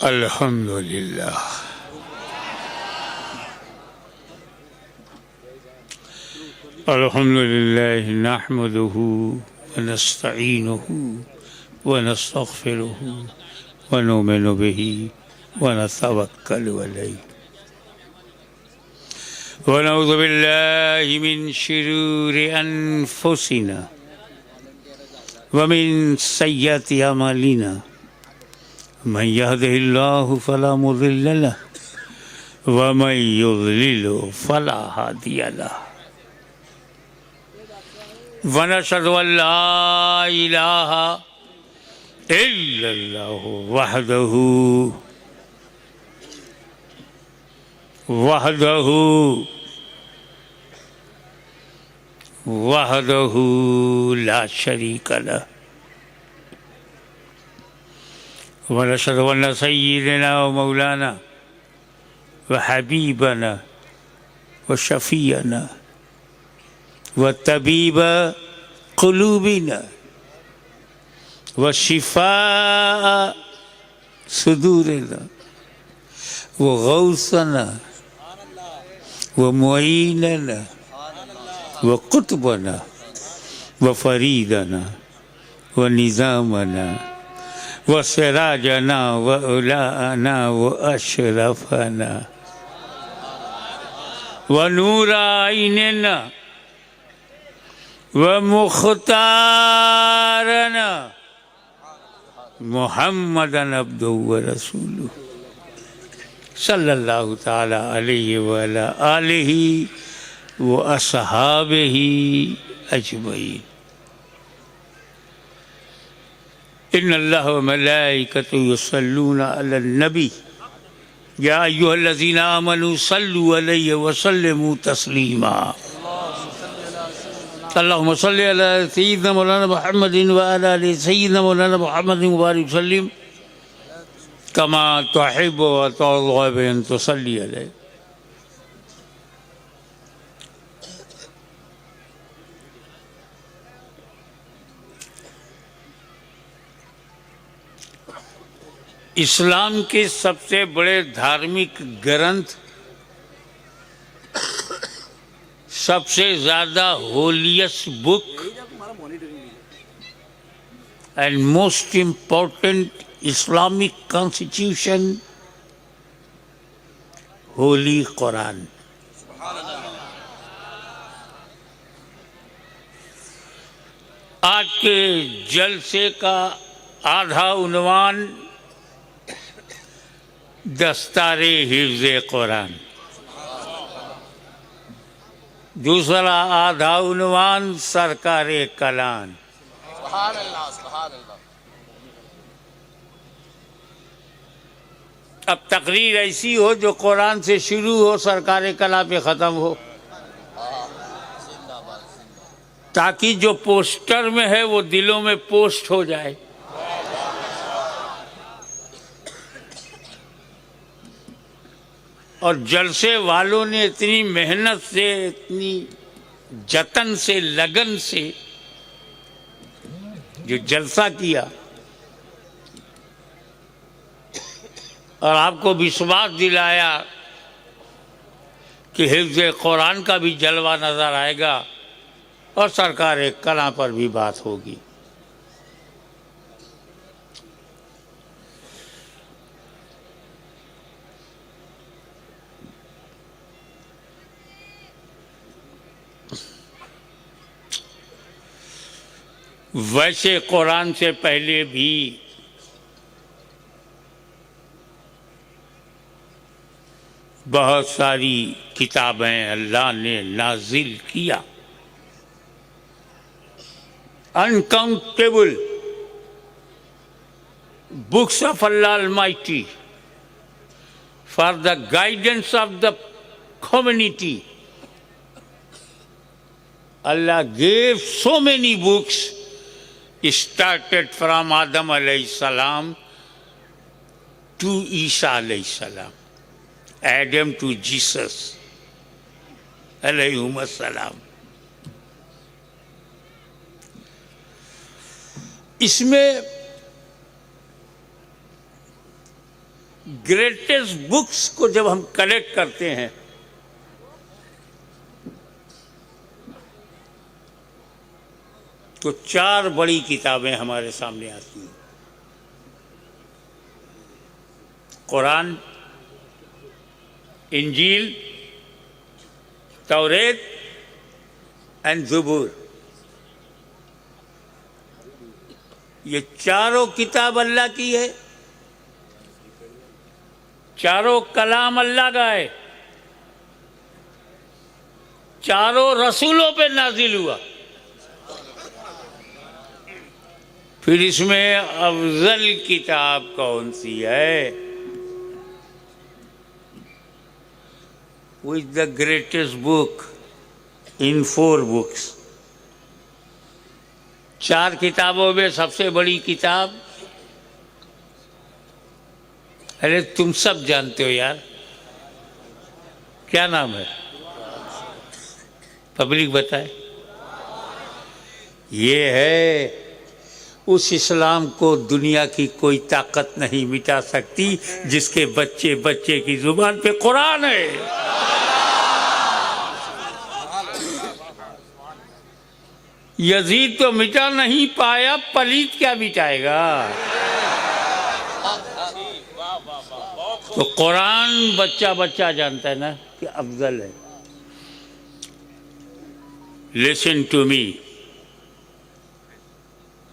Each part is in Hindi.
अल्हम्दुलिल्लाह अल्हम्दुलिल्लाह नहमदुहु व नस्तईनुहु व नस्तगफिरुहु व नुमिनु बिही व नतवक्कलु अलैहि व नऊज़ु बिल्लाहि मिन शुरूरि अनफुसिना व मिन सय्यिआति अमालिना मन यहदिहिल्लाहु फला मुदिल्ल लहु व मन युद्लिलहु फला हादिय लहु व नशहदु अल्ला इलाहा इल्लल्लाहु वहदहु ला शरीक लहु व नशहदु अन्न सय्यिदना व मौलाना व हबीबना व शफीअना व तबीब क़ुलूबिना व शिफ़ाअ सुदूरिना व गौसना व मुईनना व कुतुबना व फरीदना व निज़ामना व सिराजना व उलाना व अशरफना व नूराइनना व मुख्तारना मुहम्मदन अब्दुहु व रसूलुहु सल्लल्लाहु ताला अलैहि व अला आलिहि व अस्हाबिहि अजमईन। इन्नल्लाह व मलाइकतहु युसल्लूना अलन नबी या अय्युहल्लज़ीना आमनू सल्लु अलैहि व सल्लिमू तस्लीमा। अल्लाहुम्मा सल्लि अला सय्यिदिना मौलाना मुहम्मदिन व अला आलि सय्यिदिना मौलाना मुहम्मदिन मुबारक वसल्लिम कमा तुहिब्बु व तुर्ज़ा अन तुसल्ली अलैहि। इस्लाम के सबसे बड़े धार्मिक ग्रंथ, सबसे ज़्यादा holiest book and most important Islamic constitution Holi Quran. आज के जलसे का आधा उन्वान दस्तारे हिफ्ज़ कुरान, दूसरा आधा उन्वान सरकारे कलान। अब तकरीर ऐसी हो जो कुरान से शुरू हो सरकारे कला पे ख़त्म हो, ताकि जो पोस्टर में है वो दिलों में पोस्ट हो जाए। और जलसे वालों ने इतनी मेहनत से, इतनी जतन से, लगन से जो जलसा किया और आपको विश्वास दिलाया कि हिफ्ज़ कुरान का भी जलवा नज़र आएगा और सरकार कला पर भी बात होगी। वैसे कुरान से पहले भी बहुत सारी किताबें अल्लाह ने नाजिल किया, uncountable books of Allah Almighty for the guidance of the community. Allah gave so many books, started from Adam alayhi salam to Isa alayhi salam, Adam to Jesus alayhi salam। इसमें ग्रेटेस्ट बुक्स को जब हम कलेक्ट करते हैं तो 4 बड़ी किताबें हमारे सामने आती हैं। कुरान, इंजील, तौरेत एंड ज़बूर। ये चारों किताब अल्लाह की है, चारों कलाम अल्लाह का है, चारों रसूलों पे नाजिल हुआ। फिर इसमें अफजल किताब कौन सी है? Which the greatest book in 4 books. 4 किताबों में सबसे बड़ी किताब, अरे तुम सब जानते हो यार, क्या नाम है? पब्लिक बताए। ये है उस इस्लाम को दुनिया की कोई ताकत नहीं मिटा सकती, जिसके बच्चे बच्चे की जुबान पे कुरान है। यजीद तो मिटा नहीं पाया, पलीत क्या मिटाएगा? तो कुरान बच्चा बच्चा जानता है ना कि अफजल है। लिसन टू मी,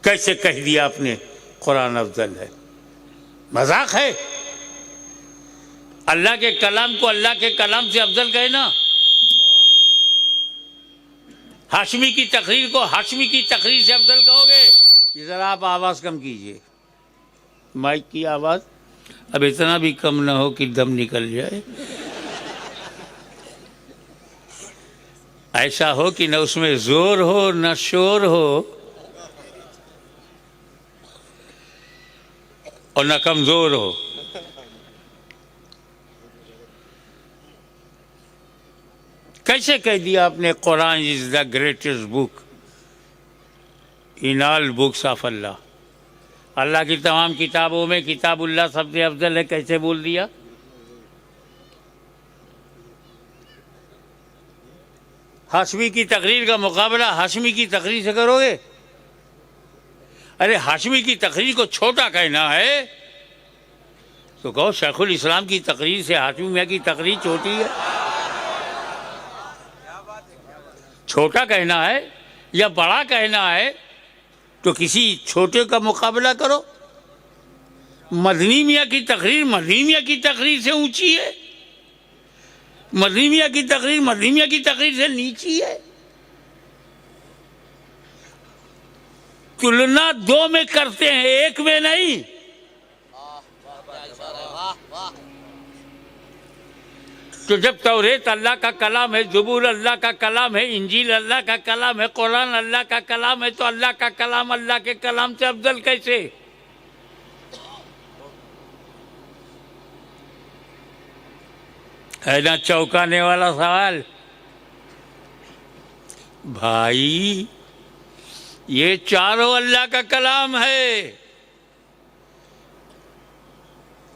कैसे कह दिया आपने कुरान अफजल है? मजाक है? अल्लाह के कलाम को अल्लाह के कलाम से अफजल कहे ना। हाशमी की तकरीर को हाशमी की तकरीर से अफजल कहोगे? जरा आप आवाज कम कीजिए, माइक की आवाज अब इतना भी कम ना हो कि दम निकल जाए। ऐसा हो कि न उसमें जोर हो न शोर हो और न कमजोर हो। कैसे कह दिया आपने Quran is the greatest book in all books of Allah? Allah की तमाम किताबों में किताबुल्लाह सबसे अफजल है, कैसे बोल दिया? हाशमी की तकरीर का मुकाबला हाशमी की तकरीर से करोगे? अरे हाशमी की तकरीर को छोटा कहना है तो कहो शेखुल इस्लाम की तकरीर से हाशमी मियां की तकरीर छोटी है। छोटा कहना है या बड़ा कहना है तो किसी छोटे का मुकाबला करो। मदनी मियां की तकरीर मदनी मियां की तकरीर से ऊंची है, मदनी मियां की तकरीर मदनी मियां की तकरीर से नीची है। तुलना 2 में करते हैं, 1 में नहीं। तो जब तौरेत अल्लाह का कलाम है, ज़बूर अल्लाह का कलाम है, इंजील अल्लाह का कलाम है, कुरान अल्लाह का कलाम है, तो अल्लाह का कलाम अल्लाह के कलाम से अफजल कैसे? है ना चौंकाने वाला सवाल। भाई ये चारों अल्लाह का कलाम है,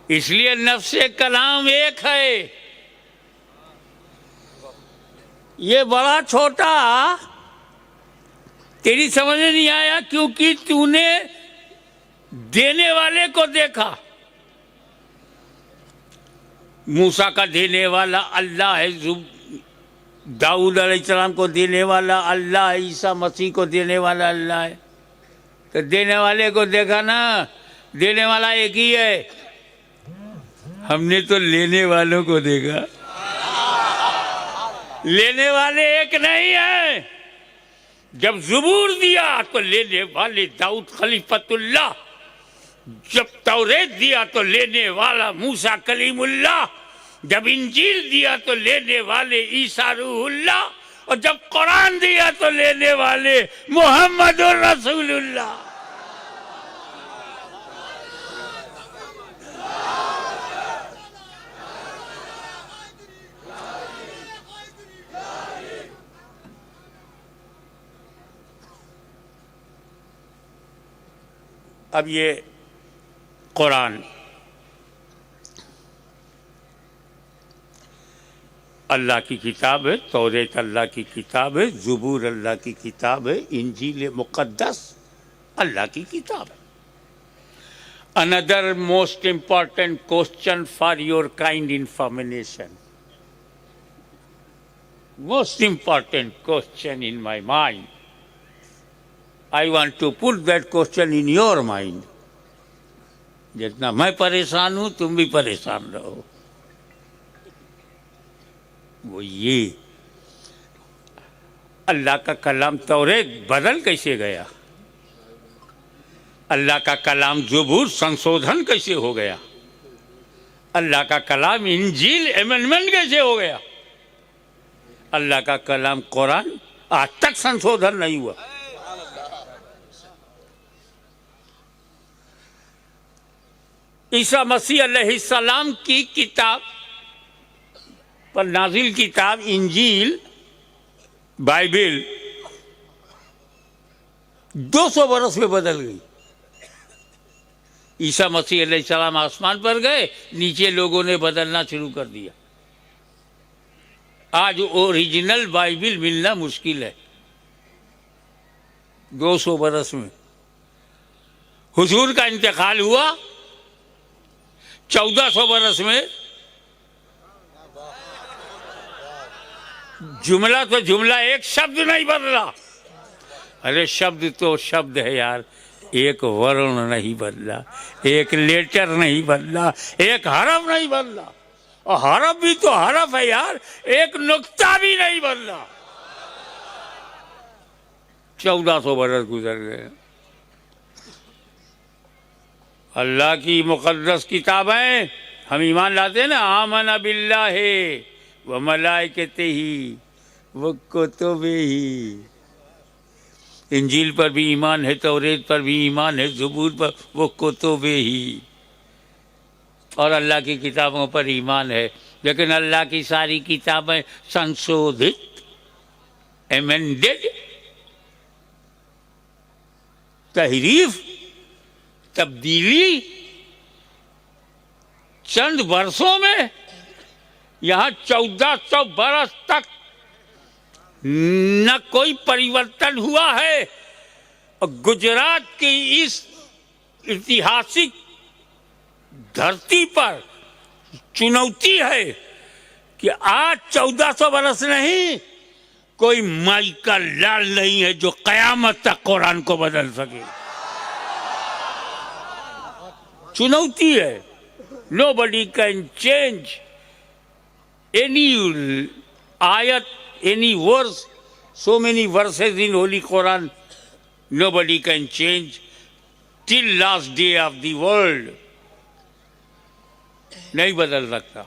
इसलिए नफ्से कलाम एक है। ये बड़ा छोटा तेरी समझ में नहीं आया क्योंकि तूने देने वाले को देखा। मूसा का देने वाला अल्लाह है, दाऊद अलैहिस्सलाम को देने वाला अल्लाह है, ईसा मसीह को देने वाला अल्लाह है। तो देने वाले को देखा ना, देने वाला एक ही है। हमने तो लेने वालों को देखा, लेने वाले एक नहीं है। जब ज़बूर दिया तो लेने वाले दाऊद खलीफतुल्लाह, जब तौरेत दिया तो लेने वाला मूसा कलीमुल्लाह, जब इंजील दिया तो लेने वाले ईसा रूहुल्लाह, और जब कुरान दिया तो लेने वाले मुहम्मदुर रसूलुल्लाह। अब ये कुरान अल्लाह की किताब है, तौरेत अल्लाह की किताब है, ज़ुबूर अल्लाह की किताब है, इंजील मुक़द्दस अल्लाह की किताब है। Another most important question for your kind information. Most important question in my mind. I want to put that question in your mind. जितना मैं परेशान हूं तुम भी परेशान रहो। वो ये अल्लाह का कलाम तौरेत बदल कैसे गया, अल्लाह का कलाम ज़ुबूर संशोधन कैसे हो गया, अल्लाह का कलाम इंजील अमेंडमेंट कैसे हो गया, अल्लाह का कलाम कुरान आज तक संशोधन नहीं हुआ। ईसा मसीह अलैहिस्सलाम की किताब पर नाजिल किताब इंजील बाइबिल 200 बरस में बदल गई। ईसा मसीह अलैहिस्सलाम आसमान पर गए, नीचे लोगों ने बदलना शुरू कर दिया। आज ओरिजिनल बाइबिल मिलना मुश्किल है 200 बरस में। हुजूर का इंतकाल हुआ 1400 बरस में। जुमला तो जुमला, एक शब्द नहीं बदला। अरे शब्द तो शब्द है यार, एक वर्ण नहीं बदला, एक लेटर नहीं बदला, एक हरफ नहीं बदला। और हरफ भी तो हरफ है यार, एक नुक्ता भी नहीं बदला। 1400 बरस गुजर गए। अल्लाह की मुक़द्दस किताबें हम ईमान लाते हैं ना, आमना बिल्लाहि व मलाइकतिही व कुतुबिही। इंजील पर भी ईमान है, तौरेत पर भी ईमान है, ज़ुबूर पर वो कुतुबिही, और अल्लाह की किताबों पर ईमान है। लेकिन अल्लाह की सारी किताबें संशोधित, एमेंडेड, तहरीफ, तब्दीली चंद वर्षों में, यहाँ 1400 बरस तक न कोई परिवर्तन हुआ है। और गुजरात की इस ऐतिहासिक धरती पर चुनौती है कि आज 1400 बरस नहीं, कोई माई का लाल नहीं है जो कयामत तक कुरान को बदल सके। चुनौती है। Nobody can change any ayat, any verse, so many verses in Holy Quran, nobody can change till last day of the world. नहीं बदल सकता।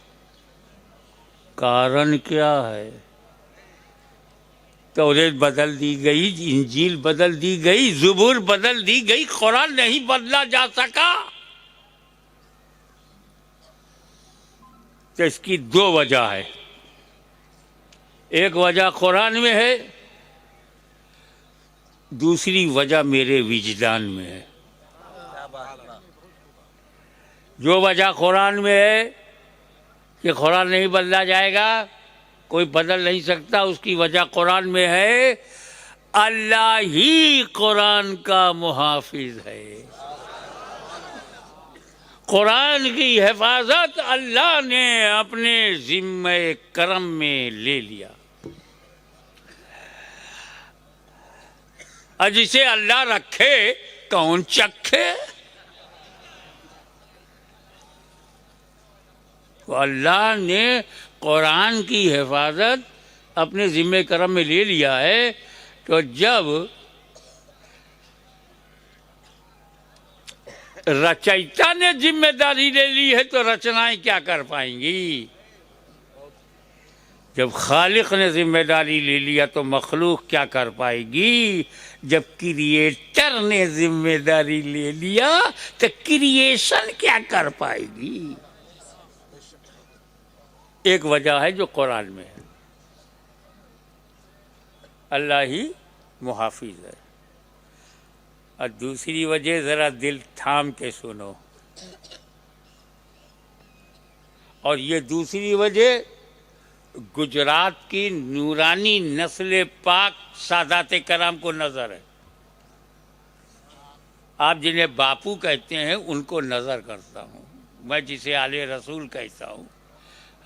कारण क्या है? तौरेत बदल दी गई, इंजील बदल दी गई, ज़ुबूर बदल दी गई, कुरान नहीं बदला जा सका। तो इसकी 2 वजह है। एक वजह कुरान में है, दूसरी वजह मेरे विजदान में है। जो वजह कुरान में है कि कुरान नहीं बदला जाएगा, कोई बदल नहीं सकता, उसकी वजह कुरान में है। अल्लाह ही कुरान का मुहाफिज है। कुरान की हिफाजत अल्लाह ने अपने जिम्मे करम में ले लिया। और जिसे अल्लाह रखे कौन चखे? तो अल्लाह ने कुरान की हिफाजत अपने जिम्मे करम में ले लिया है। तो जब रचयिता ने जिम्मेदारी ले ली है तो रचनाएं क्या कर पाएंगी? जब खालिक ने जिम्मेदारी ले लिया तो मखलूक क्या कर पाएगी? जब क्रिएटर ने जिम्मेदारी ले लिया तो क्रिएशन क्या कर पाएगी? एक वजह है जो कुरान में है, अल्लाह ही मुहाफिज है। और दूसरी वजह जरा दिल थाम के सुनो, और ये दूसरी वजह गुजरात की नूरानी नस्ल पाक सादाते कराम को नजर है। आप जिन्हें बापू कहते हैं उनको नजर करता हूँ। मैं जिसे आले रसूल कहता हूँ,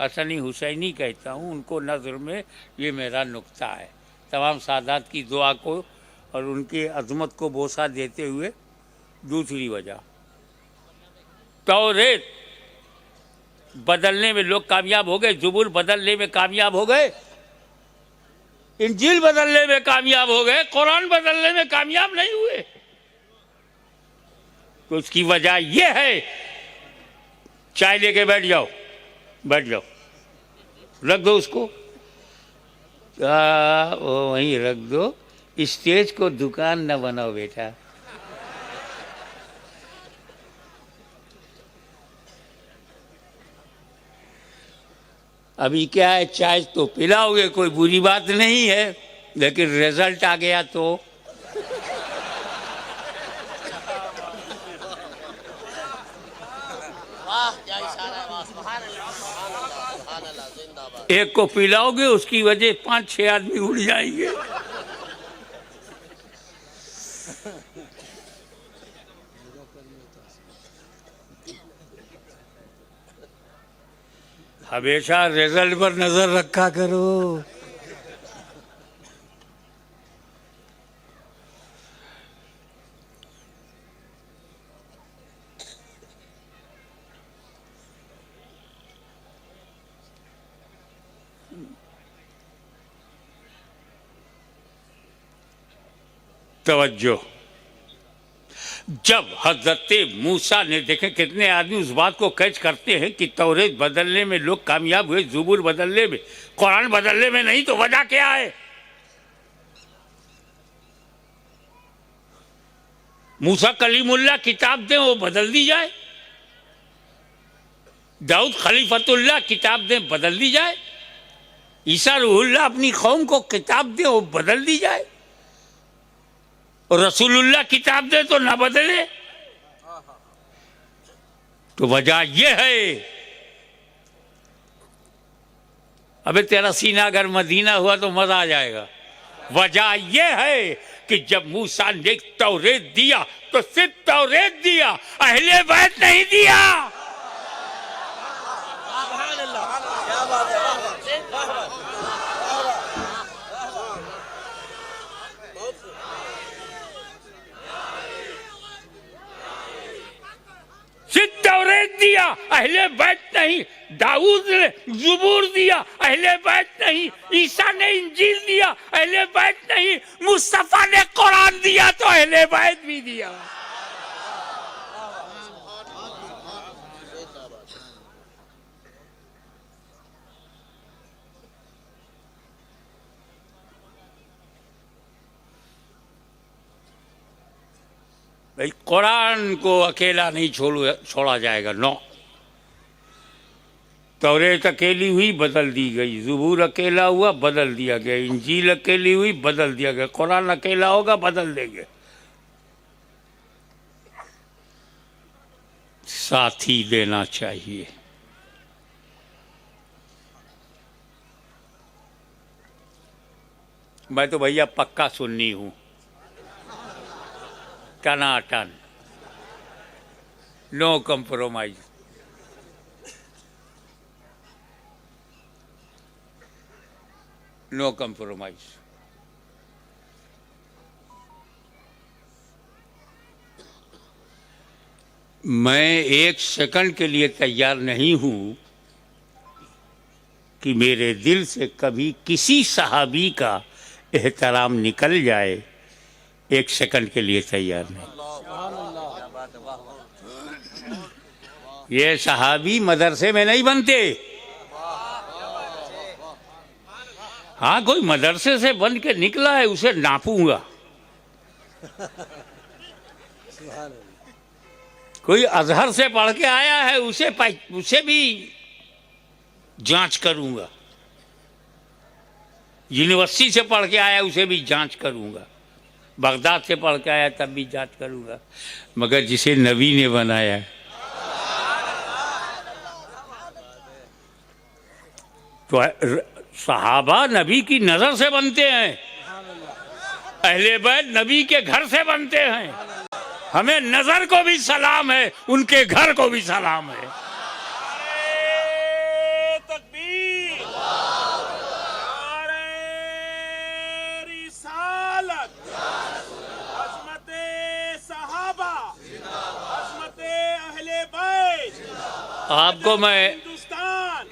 हसनी हुसैनी कहता हूँ, उनको नजर में ये मेरा नुक्ता है। तमाम सादात की दुआ को और उनकी अजमत को बोसा देते हुए दूसरी वजह, तौरेत बदलने में लोग कामयाब हो गए, ज़बूर बदलने में कामयाब हो गए, इंजील बदलने में कामयाब हो गए, कुरान बदलने में कामयाब नहीं हुए। तो उसकी वजह यह है, चाय लेके बैठ जाओ, बैठ जाओ, रख दो उसको, वो वहीं रख दो। स्टेज को दुकान न बनाओ बेटा। अभी क्या है, चाय तो पिलाओगे, कोई बुरी बात नहीं है, लेकिन रिजल्ट आ गया तो एक को पिलाओगे, उसकी वजह 5-6 आदमी उड़ जाएंगे। हमेशा रिजल्ट पर नजर रखा करो। तवज्जो, जब हजरत मूसा ने, देखे कितने आदमी उस बात को कैच करते हैं कि तौरेत बदलने में लोग कामयाब हुए, ज़बूर बदलने में, कुरान बदलने में नहीं, तो वजह क्या है? मूसा कलीमुल्लाह किताब दें, वो बदल दी जाए। दाऊद खलीफतुल्लाह किताब दें, बदल दी जाए। ईसा रूहुल्लाह अपनी कौम को किताब दें, वो बदल दी जाए। और रसूलुल्लाह किताब दे तो ना बदले। तो वजह यह है, अबे तेरा सीना अगर मदीना हुआ तो मजा आ जाएगा। वजह यह है कि जब मूसा ने तौरेत दिया तो सिर्फ तौरेत दिया, अहले बैत नहीं दिया। सिर्फ तौरेत दिया, अहले बैत नहीं। दाऊद ने ज़बूर दिया, अहले बैत नहीं। ईसा ने इंजील दिया, अहले बैत नहीं। मुस्तफा ने कुरान दिया तो अहले बैत भी दिया। भाई कुरान को अकेला नहीं छोड़ा जाएगा, नो। तौरेत अकेली हुई, बदल दी गई। ज़बूर अकेला हुआ, बदल दिया गया। इंजील अकेली हुई, बदल दिया गया। कुरान अकेला होगा, बदल देंगे। साथी देना चाहिए। मैं तो भैया पक्का सुन्नी हूं, टनाटन, नो कंप्रोमाइज। No compromise. मैं एक सेकंड के लिए तैयार नहीं हूं कि मेरे दिल से कभी किसी सहाबी का एहतराम निकल जाए। एक सेकंड के लिए तैयार नहीं। ये सहाबी मदरसे में नहीं बनते। हाँ, कोई मदरसे से बन के निकला है, उसे नापूंगा। कोई अजहर से पढ़ के आया है, उसे भी जांच करूंगा। यूनिवर्सिटी से पढ़ के आया, उसे भी जांच करूंगा। बगदाद से पढ़ के आया, तब भी जांच करूंगा। मगर जिसे नबी ने बनाया है, तो सहाबा नबी की नजर से बनते हैं, अहले बैत नबी के घर से बनते हैं। हमें नजर को भी सलाम है, उनके घर को भी सलाम है। तकबीर, रिसालत, अज़मते सहाबा, अज़मते अहले बैत, आपको मैं हिंदुस्तान।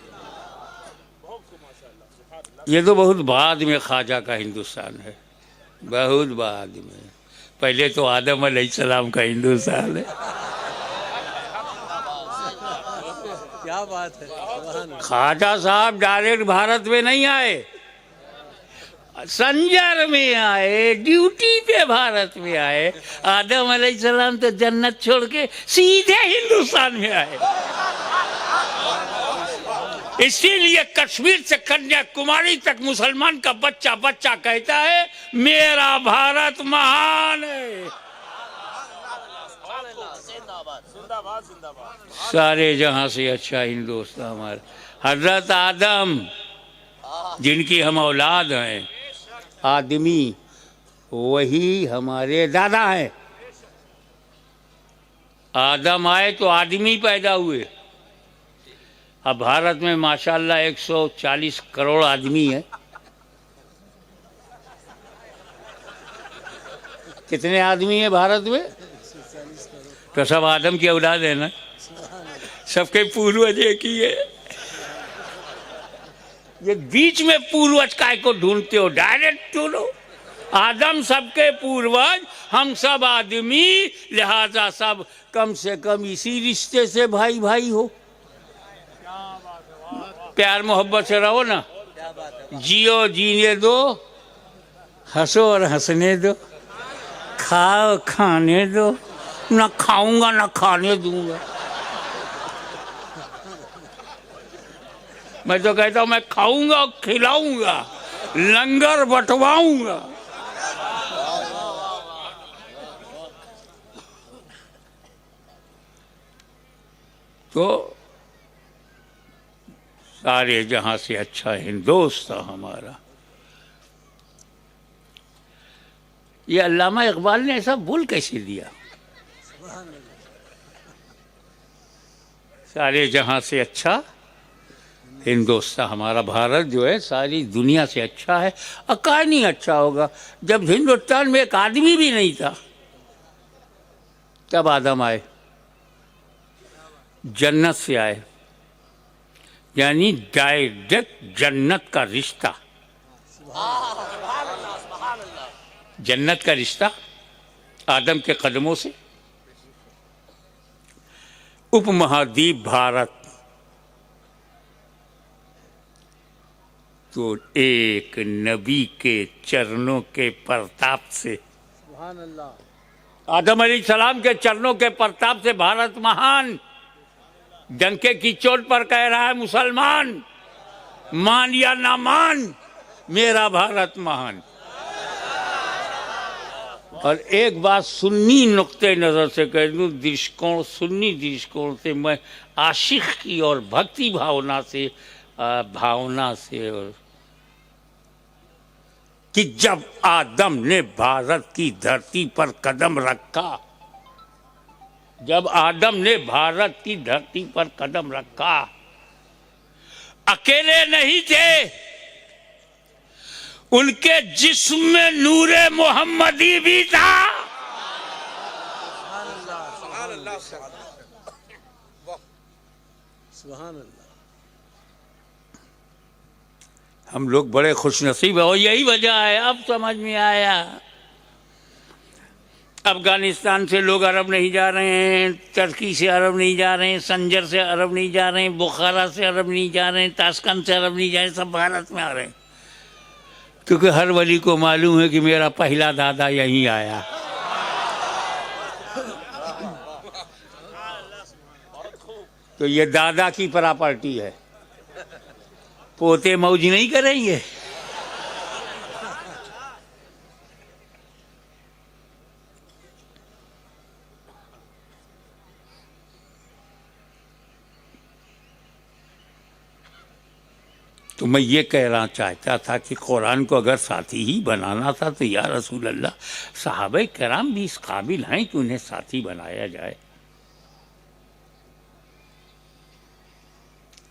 ये तो बहुत बाद में ख्वाजा का हिंदुस्तान है, बहुत बाद में। पहले तो आदम अलैहिस्सलाम का हिंदुस्तान है। क्या बात है, सुभान अल्लाह। ख्वाजा साहब डायरेक्ट भारत में नहीं आए, संजर में आए, ड्यूटी पे भारत में आए। आदम अलैहिस्सलाम तो जन्नत छोड़ के सीधे हिंदुस्तान में आए। इसीलिए कश्मीर से कन्याकुमारी तक मुसलमान का बच्चा बच्चा कहता है मेरा भारत महान है। जिंदाबाद जिंदाबाद। सारे जहां से अच्छा हिंदुस्तान हमारा। हजरत आदम जिनकी हम औलाद हैं, आदमी वही हमारे दादा हैं। आदम आए तो आदमी पैदा हुए। अब भारत में माशाल्लाह 140 करोड़ आदमी है। कितने आदमी है भारत में? तो सब आदम की औलाद है ना, सबके पूर्वज एक ही है। ये बीच में पूर्वज काय को ढूंढते हो? डायरेक्ट ढूंढो। आदम सबके पूर्वज, हम सब आदमी, लिहाजा सब कम से कम इसी रिश्ते से भाई भाई हो। प्यार मोहब्बत से रहो ना, जियो जीने दो, हंसो और हंसने दो, खाओ खाने दो, ना खाऊंगा ना खाने दूंगा। मैं तो कहता हूं मैं खाऊंगा खिलाऊंगा, लंगर बंटवाऊंगा। तो सारे जहां से अच्छा हिंदुस्तान हमारा। ये अल्लामा इकबाल ने ऐसा बोल कैसे दिया? सारे जहां से अच्छा हिंदुस्तान हमारा। भारत जो है सारी दुनिया से अच्छा है। अकाय नहीं अच्छा होगा? जब हिंदुस्तान में एक आदमी भी नहीं था तब आदम आए, जन्नत से आए, यानी डायरेक्ट जन्नत का रिश्ता। जन्नत का रिश्ता आदम के कदमों से। उपमहाद्वीप भारत तो एक नबी के चरणों के प्रताप से, सुभान अल्लाह। आदम अलैहिस्सलाम के चरणों के प्रताप से भारत महान। डंके की चोट पर कह रहा है मुसलमान, मान या ना मान, मेरा भारत महान। और एक बात सुन्नी नुक्ते नजर से कह दूं, दृष्टिकोण, सुन्नी दृष्टिकोण से मैं आशिक की और भक्ति भावना से और कि जब आदम ने भारत की धरती पर कदम रखा, जब आदम ने भारत की धरती पर कदम रखा, अकेले नहीं थे, उनके जिस्म में नूरे मोहम्मदी भी था। सुभान अल्लाह। हम लोग बड़े खुशनसीब है और यही वजह है, अब समझ में आया। अफगानिस्तान से लोग अरब नहीं जा रहे हैं, तुर्की से अरब नहीं जा रहे हैं, संजर से अरब नहीं जा रहे हैं, बुखारा से अरब नहीं जा रहे हैं, ताशकंद से अरब नहीं जा रहे हैं, सब भारत में आ रहे हैं। क्योंकि हर वली को मालूम है कि मेरा पहला दादा यहीं आया। तो ये दादा की प्रॉपर्टी है, पोते मौज नहीं करेंगे। तो मैं ये कहना चाहता था कि कुरान को अगर साथी ही बनाना था तो या रसूल अल्लाह, सहाबा कराम भी इस काबिल हैं कि उन्हें साथी बनाया जाए।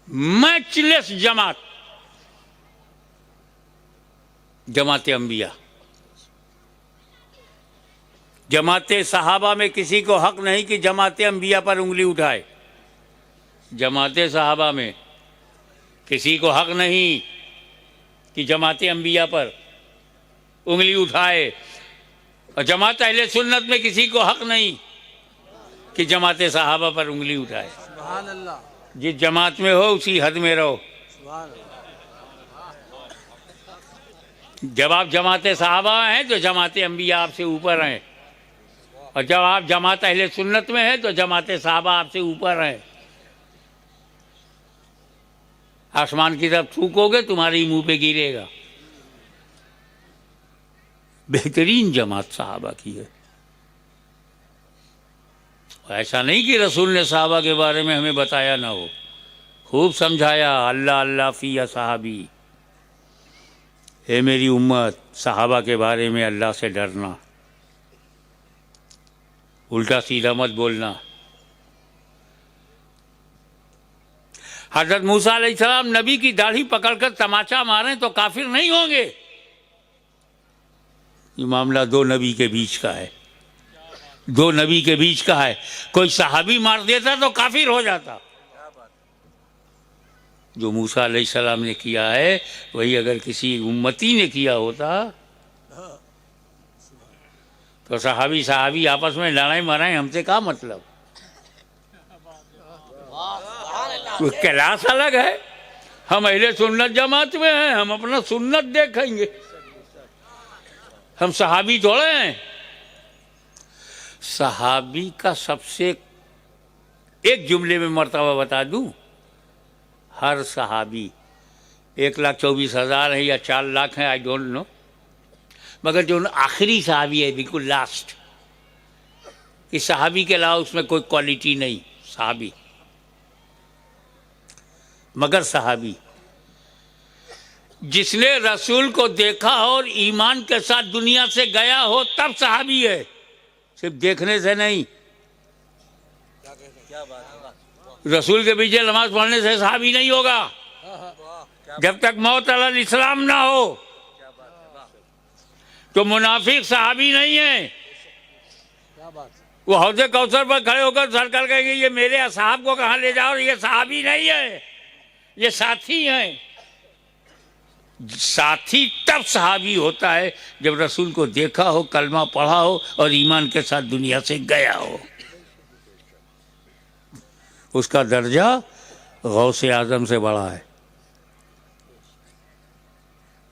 मैचलेस जमात, जमात अंबिया, जमात सहाबा में किसी को हक नहीं कि जमात अंबिया पर उंगली उठाए। जमात सहाबा में किसी को हक नहीं कि जमात अंबिया पर उंगली उठाए, और जमात अहले सुन्नत में किसी को हक नहीं कि जमात सहाबा पर उंगली उठाए। सुभान अल्लाह, जिस जमात में हो उसी हद में रहो। सुभान अल्लाह। जब आप जमात सहाबा हैं तो जमात अंबिया आपसे ऊपर हैं, और जब आप जमात अहले सुन्नत में हैं तो जमात सहाबा आपसे ऊपर हैं। आसमान की तरफ थूकोगे तुम्हारे ही मुंह पे गिरेगा। बेहतरीन जमात सहाबा की है। ऐसा नहीं कि रसूल ने सहाबा के बारे में हमें बताया ना हो, खूब समझाया। अल्लाह अल्लाह फी सहाबी, हे मेरी उम्मत, सहाबा के बारे में अल्लाह से डरना, उल्टा सीधा मत बोलना। हजरत मूसा अलैहिस्सलाम नबी की दाढ़ी पकड़कर तमाचा मारें तो काफिर नहीं होंगे। ये मामला दो नबी के बीच का है, दो नबी के बीच का है। कोई सहाबी मार देता तो काफिर हो जाता। जो मूसा अलैहिस्सलाम ने किया है वही अगर किसी उम्मती ने किया होता तो सहाबी सहाबी आपस में लड़ाई मराई, हमसे क्या मतलब। तो कैलाश अलग है, हम अहले सुन्नत जमात में हैं, हम अपना सुन्नत देखेंगे, हम सहाबी थोड़े हैं। सहाबी का सबसे एक जुमले में मर्तबा बता दूं, हर सहाबी 1,24,000 है या 4 लाख है, आई डोंट नो, मगर जो आखिरी सहाबी है बिल्कुल लास्ट, इस सहाबी के अलावा उसमें कोई क्वालिटी नहीं। सहाबी मगर सहाबी जिसने रसूल को देखा और ईमान के साथ दुनिया से गया हो तब सहाबी है, सिर्फ देखने से नहीं। रसूल के पीछे नमाज पढ़ने से सहाबी नहीं होगा जब तक मौत अलल इस्लाम ना हो। तो मुनाफिक सहाबी नहीं है। क्या बात है। वो हौजे कौसर पर खड़े होकर सरकार कहेंगे ये मेरे असहाब को कहाँ ले जाओ, ये सहाबी नहीं है, ये साथी हैं। साथी तब सहाबी होता है जब रसूल को देखा हो, कलमा पढ़ा हो और ईमान के साथ दुनिया से गया हो। उसका दर्जा गौसे आजम से बड़ा है,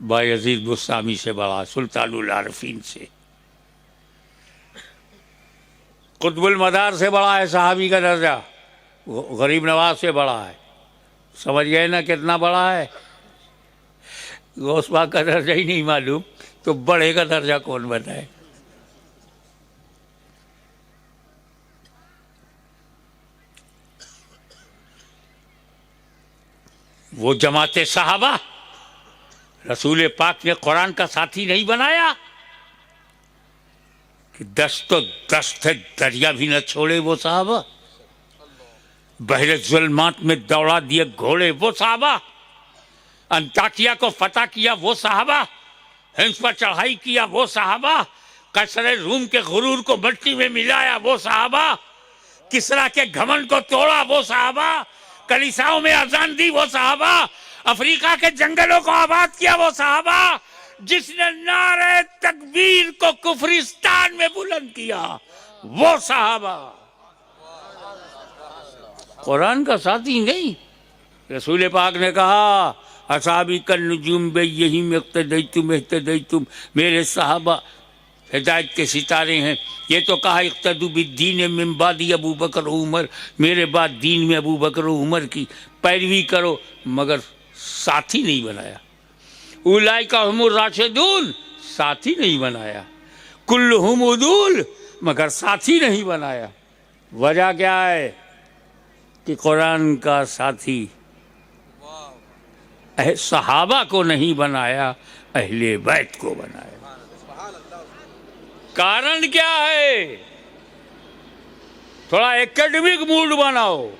बायजीद बुस्तामी से बड़ा है, सुल्तानुल आरफीन से, कुतुबुल मदार से बड़ा है सहाबी का दर्जा, गरीब नवाज से बड़ा है। समझ गए ना कितना बड़ा है। गौसबा का दर्जा ही नहीं मालूम तो बड़े का दर्जा कौन बताए। वो जमाते सहाबा रसूल पाक ने कुरान का साथी नहीं बनाया कि दस्त है दरिया भी न छोड़े वो साहबा, बहरे जुल्मात में दौड़ा दिए घोड़े वो साहबा, अंताकिया को फतह किया वो साहबा, हिंस पर चढ़ाई किया वो साहबा, कसरे रूम के गुरूर को मट्टी में मिलाया वो साहबा, किसरा के घमंड को तोड़ा वो साहबा, कलीसाओं में अजान दी वो साहबा, अफ्रीका के जंगलों को आबाद किया वो साहबा, जिसने नारे तकबीर को कुफरिस्तान में बुलंद किया वो साहबा। कुरान का साथी नहीं। रसूल पाक ने कहा असाबी कल नुजूम बे यही में इख्तदैतुम, मेरे साहबा हिदायत के सितारे हैं। ये तो कहा इख्तदू बिद्दीन मिन बादी अबू बकर उमर, मेरे बाद दीन में अबू बकर उमर की पैरवी करो, मगर साथी नहीं बनाया। उलाइका हुमुर राशिदून, साथी नहीं बनाया। कुल्लुहुम उदूल, मगर साथी नहीं बनाया। वजह क्या है कि कुरान का साथी सहाबा को नहीं बनाया, अहले बैत को बनाया। कारण क्या है? थोड़ा एकेडमिक मूड बनाओ।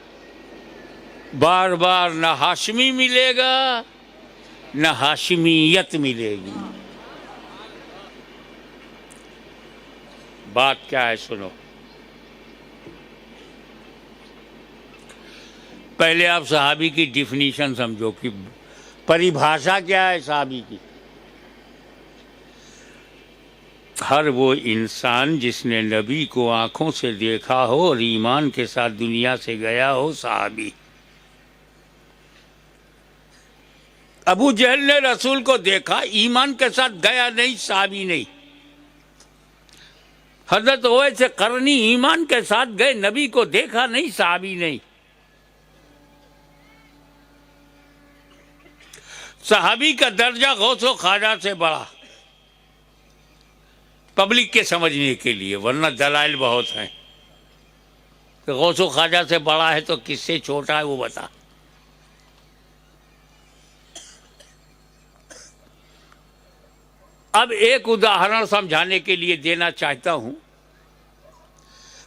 बार बार न हाशमी मिलेगा न हाशमियत मिलेगी। बात क्या है सुनो। पहले आप सहाबी की डिफिनीशन समझो कि परिभाषा क्या है सहाबी की। हर वो इंसान जिसने नबी को आंखों से देखा हो और ईमान के साथ दुनिया से गया हो, सहाबी। अबू जहल ने रसूल को देखा, ईमान के साथ गया नहीं, सहाबी नहीं। हजरत ओवैस करनी ईमान के साथ गए, नबी को देखा नहीं, सहाबी नहीं। सहाबी का दर्जा गौसो ख्वाजा से बड़ा, पब्लिक के समझने के लिए, वरना दलाइल बहुत हैं। तो गौसो ख्वाजा से बड़ा है तो किससे छोटा है वो बता। अब एक उदाहरण समझाने के लिए देना चाहता हूं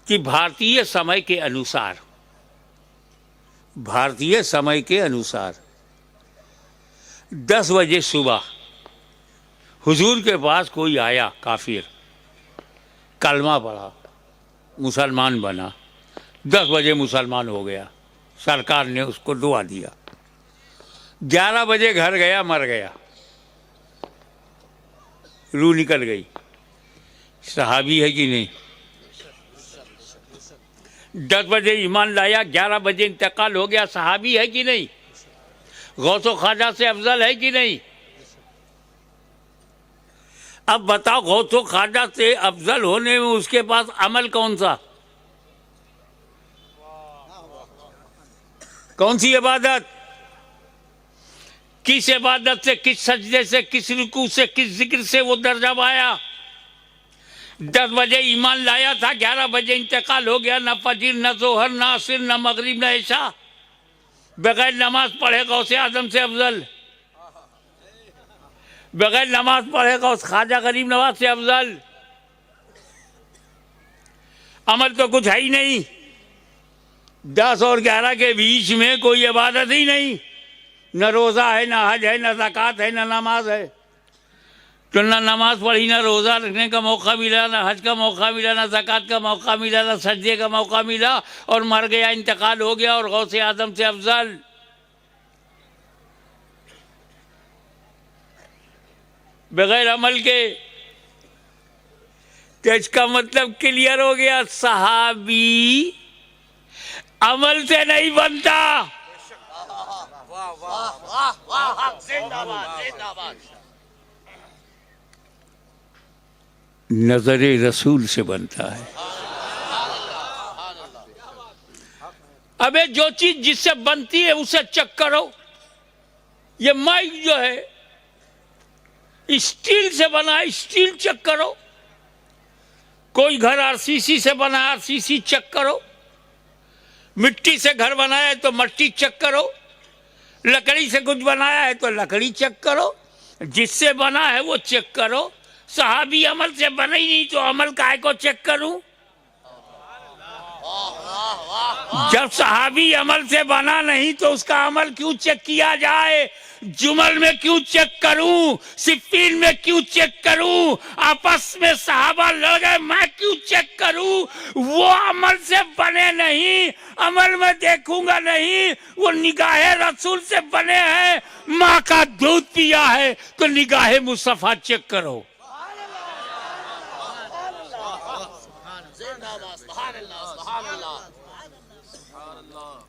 कि भारतीय समय के अनुसार 10 बजे सुबह हुजूर के पास कोई आया, काफिर, कलमा पढ़ा, मुसलमान बना। 10 बजे मुसलमान हो गया, सरकार ने उसको दुआ दिया। 11 बजे घर गया, मर गया, रूह निकल गई। सहाबी है कि नहीं? 10 बजे ईमान लाया, 11 बजे इंतकाल हो गया, सहाबी है कि नहीं? गौसो ख्वाजा से अफजल है कि नहीं? अब बताओ, गौसो ख्वाजा से अफजल होने में उसके पास अमल कौन सा? कौन सी इबादत? किस इबादत से, किस सजदे से, किस रुकू से, किस जिक्र से वो दर्जा आया? 10 बजे ईमान लाया था, 11 बजे इंतकाल हो गया। न फजीर, न जोहर, न असर, न मगरिब, न इशा, बगैर नमाज पढ़े गौसे आजम से अफजल, बगैर नमाज पढ़े गौस ख्वाजा गरीब नवाज से अफजल। अमल तो कुछ है ही नहीं। 10 और 11 के बीच में कोई इबादत ही नहीं। न रोज़ा है, न हज है, न ज़कात है, न नमाज है। तो न नमाज पढ़ी, न रोज़ा रखने का मौका मिला, न हज का मौका मिला, न ज़कात का मौका मिला, न सजदे का मौका मिला, और मर गया, इंतकाल हो गया, और गौसे आजम से अफजल। बगैर अमल के। तो इसका मतलब क्लियर हो गया, सहाबी अमल से नहीं बनता। नजरे रसूल से बनता है। अबे जो चीज जिससे बनती है उसे चेक करो। ये माइक जो है स्टील से बना है, स्टील चेक करो। कोई घर आरसीसी से बना है, आरसीसी चेक करो। मिट्टी से घर बनाया है तो मिट्टी चेक करो। लकड़ी से कुछ बनाया है तो लकड़ी चेक करो। जिससे बना है वो चेक करो। सहाबी अमल से बने ही नहीं तो अमल काहे को चेक करूं? जब सहाबी अमल से बना नहीं तो उसका अमल क्यों चेक किया जाए? जुमल में क्यों चेक करूं? सिफ्फीन में क्यों चेक करूं? आपस में सहाबा लड़ गए, मैं क्यों चेक करूं? वो अमल से बने नहीं, अमल में देखूंगा नहीं। वो निगाहे रसूल से बने हैं। माँ का दूध पिया है तो निगाहे मुस्तफा चेक करो।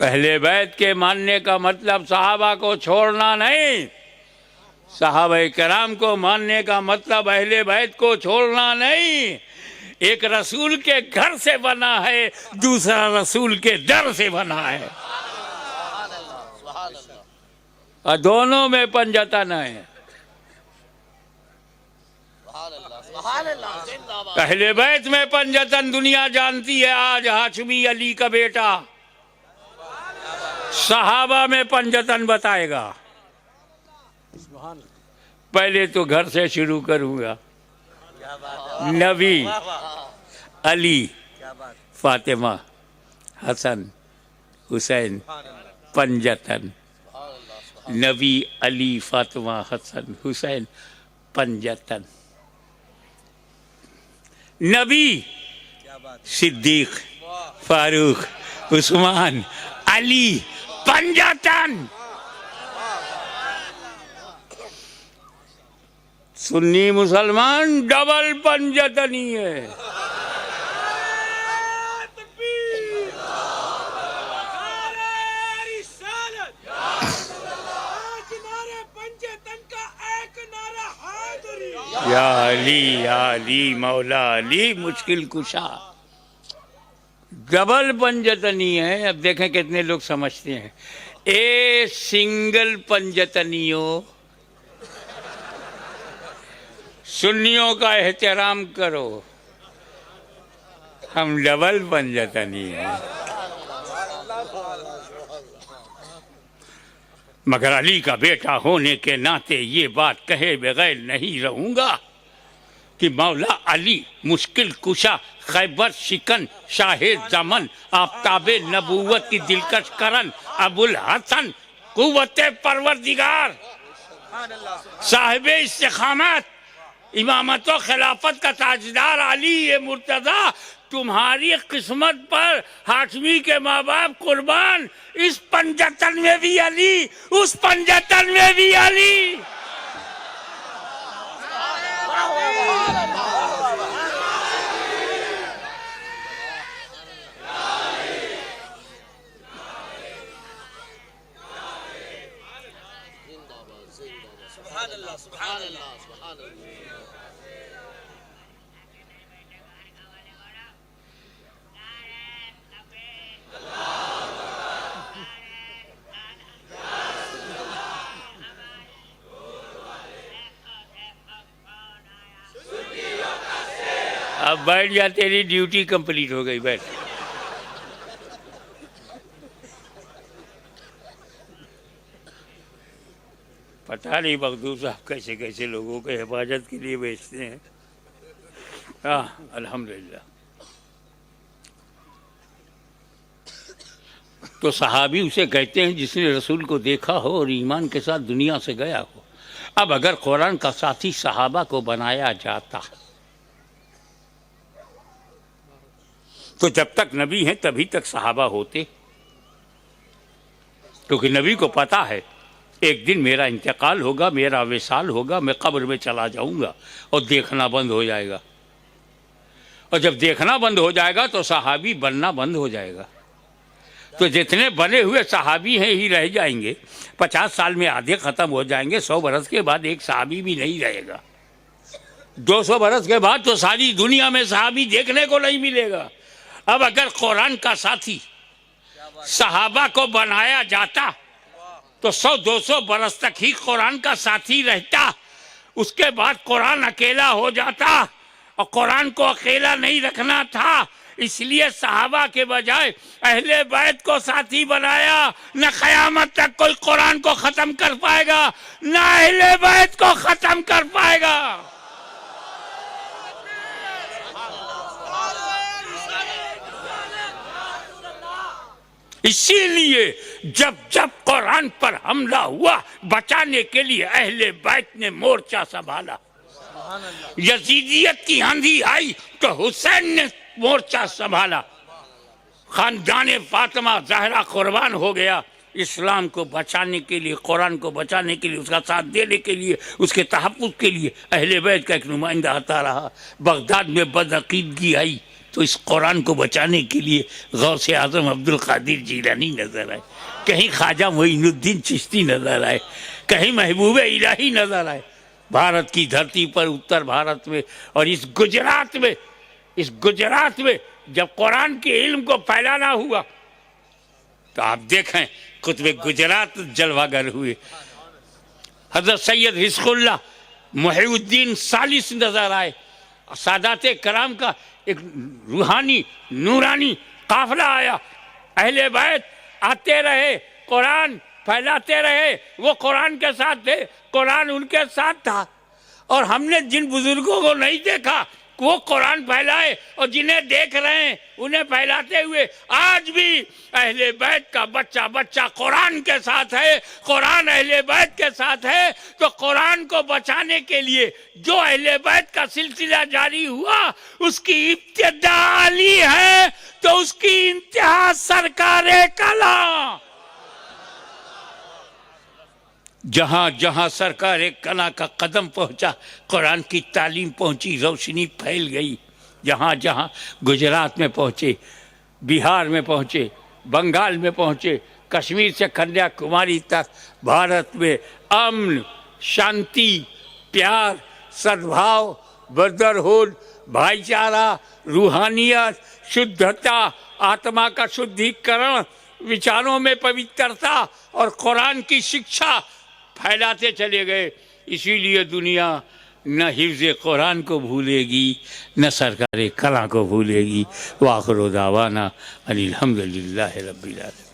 पहले बैत के मानने का मतलब सहाबा को छोड़ना नहीं। सहाबा कराम को मानने का मतलब अहले बैत को छोड़ना नहीं। एक रसूल के घर से बना है, दूसरा रसूल के दर से बना है, और दोनों में पंजतन है। अहले बैत में पंजतन दुनिया जानती है। आज हाशमी अली का बेटा सहाबा में पंजतन बताएगा। सुभान अल्लाह। पहले तो घर से शुरू करूंगा। क्या बात है, नबी, वाह वाह, अली, क्या बात, फातिमा, हसन, हुसैन, सुभान अल्लाह। पंजतन। नबी, अली, फातिमा, हसन, हुसैन, पंजतन। नबी, क्या बात, सिद्दीक, वाह, फारूक, उस्मान, अली, पंजतन। सुन्नी मुसलमान डबल पंजतनी है। तकबीर नारे रिसालत आज नारे पंजतन का एक नारा हैदरी या अली मौला अली मुश्किल कुशा। डबल पंजतनी है। अब देखें कितने लोग समझते हैं। ए सिंगल पंजतनियों, सुन्नियों का एहतराम करो, हम डबल पंजतनी हैं। मगर अली का बेटा होने के नाते ये बात कहे बगैर नहीं रहूंगा कि मौला अली मुश्किल कुशा, खैबर शिकन, शाहिद जमन, आफ्ताबे नबूवत की दिलकश करन, अबुल हसन कुव्वते परवरदिगार, साहिबे इस्तिकामत, इमामत व खिलाफत का ताजदार अली ये मुर्तजा, तुम्हारी किस्मत पर हाशमी के माँ बाप कुर्बान। इस पंजतन में भी अली, उस पंजतन में भी अली। सुभान अल्लाह, सुभान अल्लाह, सुभान अल्लाह। अब बैठ जा, तेरी ड्यूटी कंप्लीट हो गई, बैठ। पता नहीं बगदूर साहब कैसे कैसे लोगों को हिफाजत के लिए बेचते हैं। हाँ, अल्हम्दुलिल्लाह। तो सहाबी उसे कहते हैं जिसने रसूल को देखा हो और ईमान के साथ दुनिया से गया हो। अब अगर कुरान का साथी सहाबा को बनाया जाता तो जब तक नबी हैं तभी तक सहाबा होते, क्योंकि नबी को पता है एक दिन मेरा इंतकाल होगा, मेरा विसाल होगा, मैं कब्र में चला जाऊंगा और देखना बंद हो जाएगा। और जब देखना बंद हो जाएगा तो सहाबी बनना बंद हो जाएगा। तो जितने बने हुए सहाबी हैं ही रह जाएंगे। 50 साल में आधे खत्म हो जाएंगे। 100 बरस के बाद एक सहाबी भी नहीं रहेगा। 200 बरस के बाद तो सारी दुनिया में सहाबी देखने को नहीं मिलेगा। अब अगर कुरान का साथी सहाबा को बनाया जाता तो 100-200 बरस तक ही कुरान का साथी रहता। उसके बाद कुरान अकेला हो जाता और कुरान को अकेला नहीं रखना था, इसलिए सहाबा के बजाय अहले बैत को साथी बनाया। न क़यामत तक कोई कुरान को खत्म कर पाएगा, न अहले बैत को खत्म कर पाएगा। इसीलिए जब जब कुरान पर हमला हुआ बचाने के लिए अहले बैत ने मोर्चा संभाला। यजीदियत की आंधी आई तो हुसैन ने मोर्चा संभाला। खानदान फातिमा ज़हरा कुर्बान हो गया इस्लाम को बचाने के लिए, कुरान को बचाने के लिए, उसका साथ देने के लिए, उसके तहफ़्फ़ुज़ के लिए अहले बैत का एक नुमाइंदा आता रहा। बगदाद में बदअक़ीदगी आई तो इस कुरान को बचाने के लिए गौसे आज़म अब्दुल क़ादिर जीलानी नज़र आए, कहीं ख्वाजा मोइनुद्दीन चिश्ती नज़र आए, कहीं महबूब इलाही नज़र आए। भारत की धरती पर, उत्तर भारत में और इस गुजरात में जब कुरान के इल्म को फैलाना हुआ तो आप देखें कुतुब गुजरात जलवागर हुए। हज़रत सैयद हिस्सुल्लाह मुहीउद्दीन सालिस नज़र आए। सादाते कराम का एक रूहानी नूरानी काफिला आया। अहले बैत आते रहे, कुरान फैलाते रहे, वो कुरान के साथ थे, कुरान उनके साथ था। और हमने जिन बुजुर्गों को नहीं देखा वो कुरान फैलाए, और जिन्हें देख रहे हैं उन्हें फैलाते हुए आज भी अहले बैत का बच्चा बच्चा कुरान के साथ है, कुरान अहले बैत के साथ है। तो कुरान को बचाने के लिए जो अहले बैत का सिलसिला जारी हुआ उसकी इब्तिदा अली है, तो उसकी इंतहा सरकारे कला। जहां जहां सरकार कला का कदम पहुंचा, कुरान की तालीम पहुंची, रोशनी फैल गई। जहां जहां गुजरात में पहुंचे, बिहार में पहुंचे, बंगाल में पहुंचे, कश्मीर से कन्याकुमारी तक भारत में अमन, शांति, प्यार, सद्भाव, ब्रदरहुड, भाईचारा, रूहानियत, शुद्धता, आत्मा का शुद्धिकरण, विचारों में पवित्रता और कुरान की शिक्षा फैलाते चले गए। इसीलिए दुनिया न हिफ्ज़ कुरान को भूलेगी न सरकार कला को भूलेगी। वाखिर दावाना अनिल हम्दुलिल्लाहि रब्बिल आलमीन।